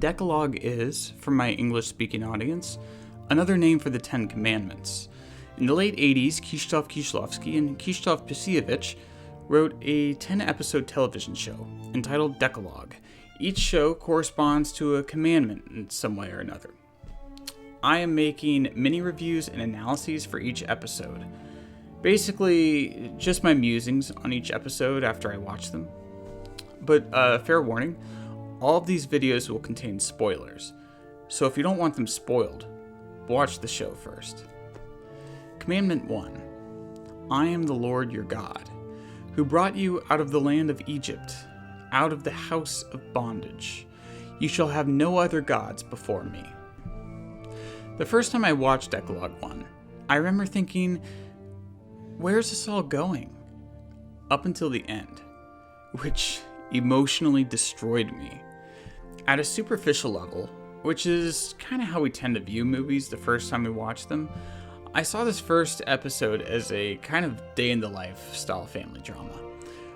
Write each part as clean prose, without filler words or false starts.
Dekalog is, for my English-speaking audience, another name for the Ten Commandments. In the late 80s, Krzysztof Kieślowski and Krzysztof Pisiewicz wrote a 10-episode television show entitled Dekalog. Each show corresponds to a commandment in some way or another. I am making mini reviews and analyses for each episode. Basically, just my musings on each episode after I watch them. But fair warning, all of these videos will contain spoilers, so if you don't want them spoiled, watch the show first. Commandment 1. I am the Lord your God, who brought you out of the land of Egypt, out of the house of bondage. You shall have no other gods before me. The first time I watched Dekalog 1, I remember thinking, where's this all going? Up until the end, which emotionally destroyed me. At a superficial level, which is kind of how we tend to view movies the first time we watch them, I saw this first episode as a kind of day-in-the-life style family drama.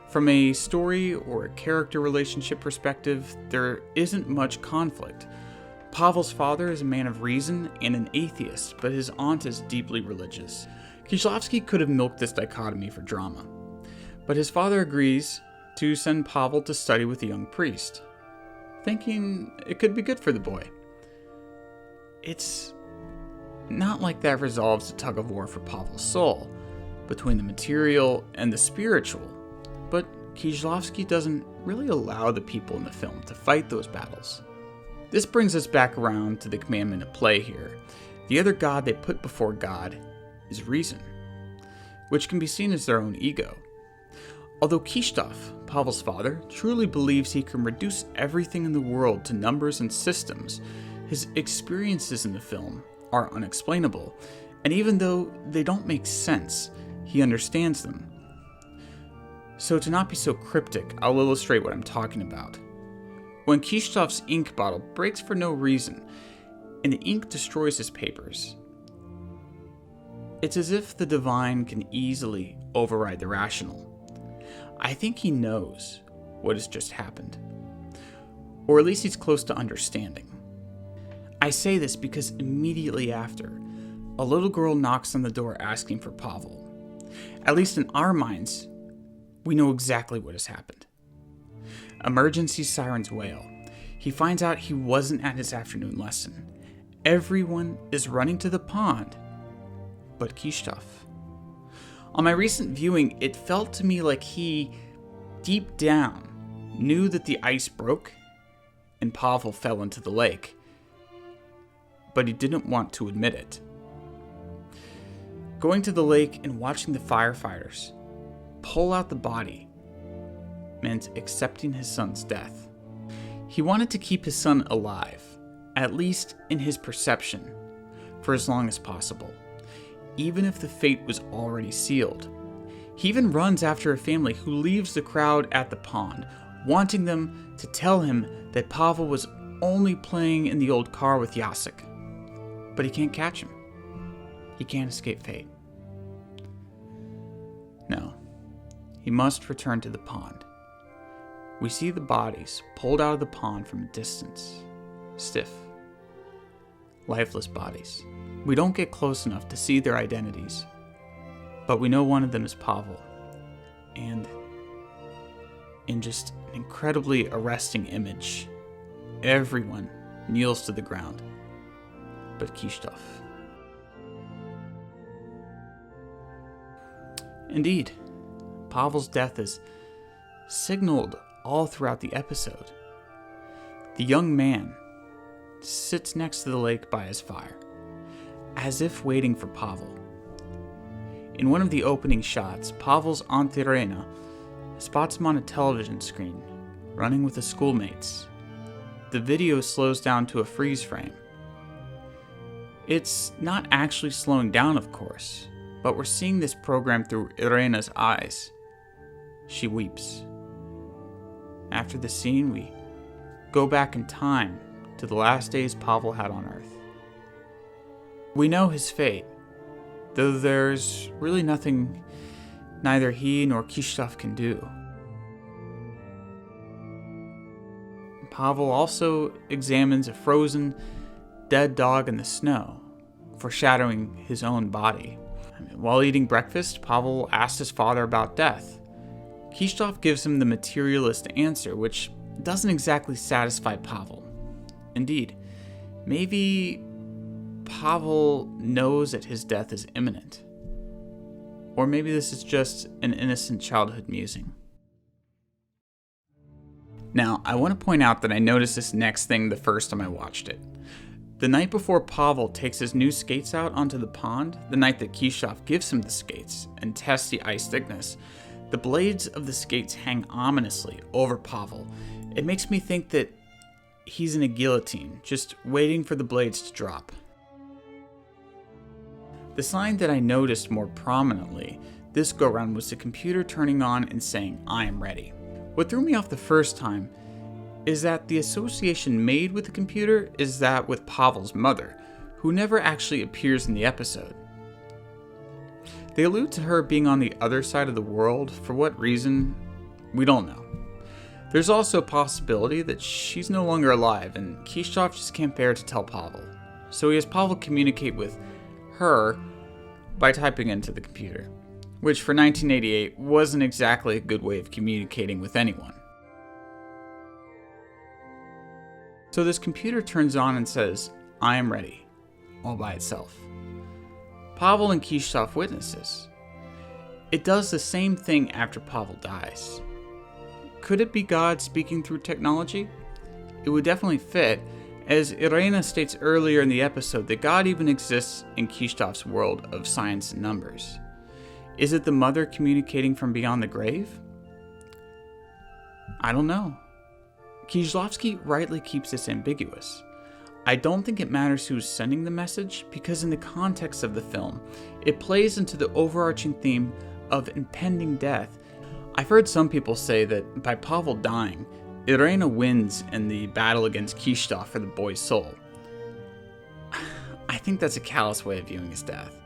From a story or a character relationship perspective, there isn't much conflict. Pavel's father is a man of reason and an atheist, but his aunt is deeply religious. Kieślowski could have milked this dichotomy for drama, but his father agrees to send Pavel to study with a young priest, thinking it could be good for the boy. It's not like that resolves the tug-of-war for Pavel's soul, between the material and the spiritual, but Kieślowski doesn't really allow the people in the film to fight those battles. This brings us back around to the commandment at play here. The other god they put before God is reason, which can be seen as their own ego. Although Krzysztof, Pavel's father, truly believes he can reduce everything in the world to numbers and systems, his experiences in the film are unexplainable, and even though they don't make sense, he understands them. So to not be so cryptic, I'll illustrate what I'm talking about. When Krzysztof's ink bottle breaks for no reason, and the ink destroys his papers, it's as if the divine can easily override the rational. I think he knows what has just happened, or at least he's close to understanding. I say this because immediately after, a little girl knocks on the door asking for Pavel. At least in our minds, we know exactly what has happened. Emergency sirens wail. He finds out he wasn't at his afternoon lesson. Everyone is running to the pond, but Krzysztof. On my recent viewing, it felt to me like he, deep down, knew that the ice broke and Pavel fell into the lake, but he didn't want to admit it. Going to the lake and watching the firefighters pull out the body meant accepting his son's death. He wanted to keep his son alive, at least in his perception, for as long as possible, even if the fate was already sealed. He even runs after a family who leaves the crowd at the pond, wanting them to tell him that Pavel was only playing in the old car with Jacek. But he can't catch him. He can't escape fate. No, he must return to the pond. We see the bodies pulled out of the pond from a distance, stiff, lifeless bodies. We don't get close enough to see their identities, but we know one of them is Pavel, and in just an incredibly arresting image, everyone kneels to the ground, but Krzysztof. Indeed, Pavel's death is signaled all throughout the episode. The young man sits next to the lake by his fire, as if waiting for Pavel. In one of the opening shots, Pavel's Aunt Irena spots him on a television screen, running with his schoolmates. The video slows down to a freeze frame. It's not actually slowing down, of course, but we're seeing this program through Irena's eyes. She weeps. After the scene, we go back in time to the last days Pavel had on Earth. We know his fate, though there's really nothing neither he nor Krzysztof can do. Pavel also examines a frozen, dead dog in the snow, foreshadowing his own body. While eating breakfast, Pavel asks his father about death. Kishlov gives him the materialist answer, which doesn't exactly satisfy Pavel. Indeed, maybe Pavel knows that his death is imminent. Or maybe this is just an innocent childhood musing. Now, I want to point out that I noticed this next thing the first time I watched it. The night before Pavel takes his new skates out onto the pond, the night that Kishlov gives him the skates and tests the ice thickness, the blades of the skates hang ominously over Pavel. It makes me think that he's in a guillotine, just waiting for the blades to drop. The sign that I noticed more prominently this go-round was the computer turning on and saying, "I am ready." What threw me off the first time is that the association made with the computer is that with Pavel's mother, who never actually appears in the episode. They allude to her being on the other side of the world. For what reason, we don't know. There's also a possibility that she's no longer alive and Kishlov just can't bear to tell Pavel. So he has Pavel communicate with her by typing into the computer, which for 1988 wasn't exactly a good way of communicating with anyone. So this computer turns on and says, "I am ready," all by itself. Pavel and Kishlov witness this. It does the same thing after Pavel dies. Could it be God speaking through technology? It would definitely fit, as Irena states earlier in the episode that God even exists in Kishlov's world of science and numbers. Is it the mother communicating from beyond the grave? I don't know. Kieślowski rightly keeps this ambiguous. I don't think it matters who's sending the message, because in the context of the film, it plays into the overarching theme of impending death. I've heard some people say that by Pavel dying, Irena wins in the battle against Kishlov for the boy's soul. I think that's a callous way of viewing his death.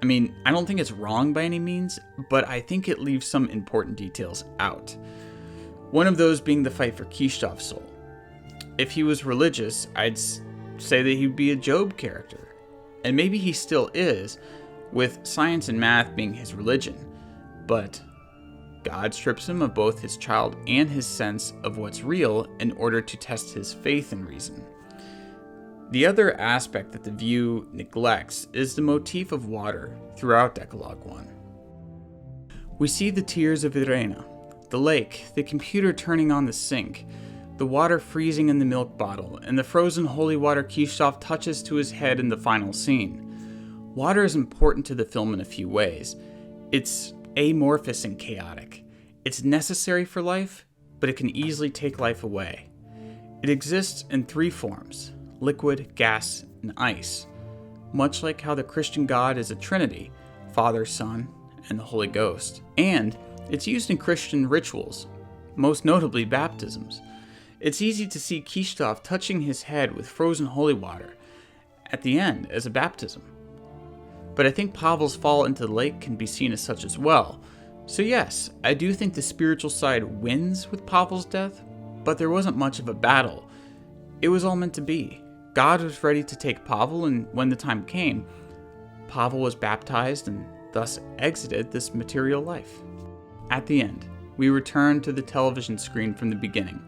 I mean, I don't think it's wrong by any means, but I think it leaves some important details out. One of those being the fight for Kishlov's soul. If he was religious, I'd say that he'd be a Job character. And maybe he still is, with science and math being his religion. But God strips him of both his child and his sense of what's real in order to test his faith and reason. The other aspect that the view neglects is the motif of water throughout Dekalog 1. We see the tears of Irena, the lake, the computer turning on the sink, the water freezing in the milk bottle, and the frozen holy water Kishlov touches to his head in the final scene. Water is important to the film in a few ways. It's amorphous and chaotic. It's necessary for life, but it can easily take life away. It exists in three forms: liquid, gas, and ice, much like how the Christian God is a Trinity, Father, Son, and the Holy Ghost. And it's used in Christian rituals, most notably baptisms. It's easy to see Kishlov touching his head with frozen holy water at the end as a baptism. But I think Pavel's fall into the lake can be seen as such as well. So yes, I do think the spiritual side wins with Pavel's death, but there wasn't much of a battle. It was all meant to be. God was ready to take Pavel, and when the time came, Pavel was baptized and thus exited this material life. At the end, we return to the television screen from the beginning,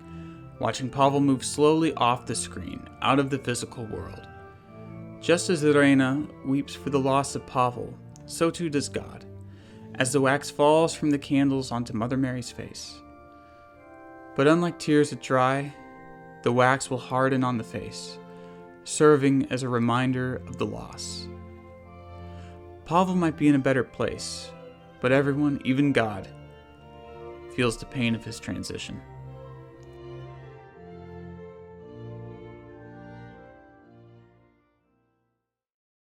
watching Pavel move slowly off the screen, out of the physical world. Just as Irena weeps for the loss of Pavel, so too does God, as the wax falls from the candles onto Mother Mary's face. But unlike tears that dry, the wax will harden on the face, serving as a reminder of the loss. Pavel might be in a better place, but everyone, even God, feels the pain of his transition.